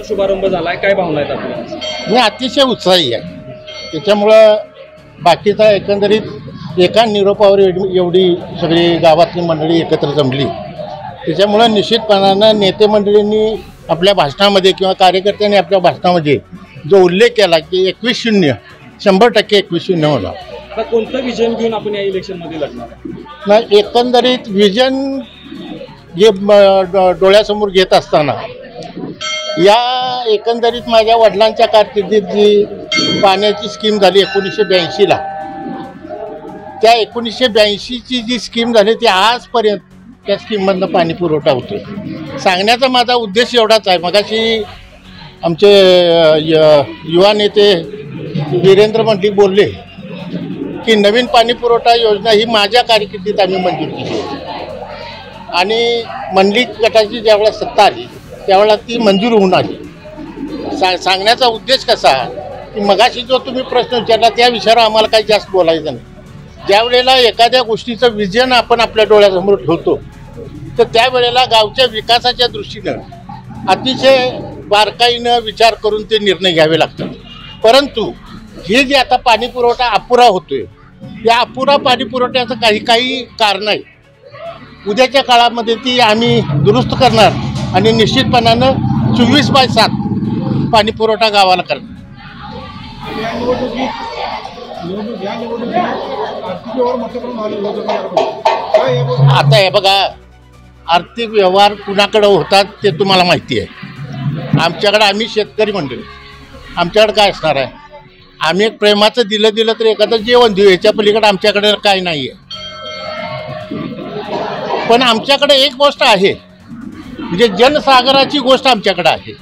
शुभारंभ झालाय, काय भावना आहेत आपल्या? मी अतिशय उत्साही आहे. त्याच्यामुळं बाकीचा एकंदरीत एका निरोपावर एवढी सगळी गावातली मंडळी एकत्र जमली. त्याच्यामुळं निश्चितपणानं नेते मंडळींनी आपल्या भाषणामध्ये किंवा कार्यकर्त्यांनी आपल्या भाषणामध्ये जो उल्लेख केला की 21-0 100% 21-0 होणार. आता कोणतं विजन घेऊन आपण या इलेक्शनमध्ये लढणार? नाही, एकंदरीत विजन जे डोळ्यासमोर घेत असताना या एकंदरीत माझ्या वडिलांच्या कारकिर्दीत जी पाण्याची स्कीम झाली 1982ला, त्या 1982ची जी स्कीम झाली ती आजपर्यंत त्या स्कीममधनं पाणी पुरवठा होतो. सांगण्याचा माझा उद्देश एवढाच आहे. मगाशी आमचे युवा नेते वीरेंद्र मंडलिक बोलले की नवीन पाणी पुरवठा योजना ही माझ्या कारकिर्दीत आम्ही मंजूर केली आणि मंडलिक गटाची ज्यावेळेला सत्ता आली त्यावेळेला ती मंजूर होऊन आली. सांगण्याचा उद्देश कसा की मगाशी जो तुम्ही प्रश्न विचारला त्या विषयावर आम्हाला काही जास्त बोलायचं नाही. ज्यावेळेला एखाद्या गोष्टीचं विजन आपण आपल्या डोळ्यासमोर ठेवतो तर त्यावेळेला गावच्या विकासाच्या दृष्टीनं अतिशय बारकाईनं विचार करून ते निर्णय घ्यावे लागतात. परंतु हे जे आता पाणी पुरवठा अपुरा होतोय या अपुरा पाणी पुरवठ्याचं काही कारण आहे. उद्याच्या काळामध्ये ती आम्ही दुरुस्त करणार आणि निश्चितपणानं 24/7 पाणी पुरवठा गावाला करणार. आता हे बघा, आर्थिक व्यवहार कुणाकडे होतात ते तुम्हाला माहिती आहे. आमच्याकडे आम्ही शेतकरी मंडळी, आमच्याकडे काय असणार आहे? आम्ही एक प्रेमाचं दिलं तर एखादं जेवण देऊ, याच्या पलीकडे आमच्याकडे काय नाही आहे. पण आमच्याकडे एक गोष्ट आहे, म्हणजे जनसागराची गोष्ट आमच्याकडे आहे.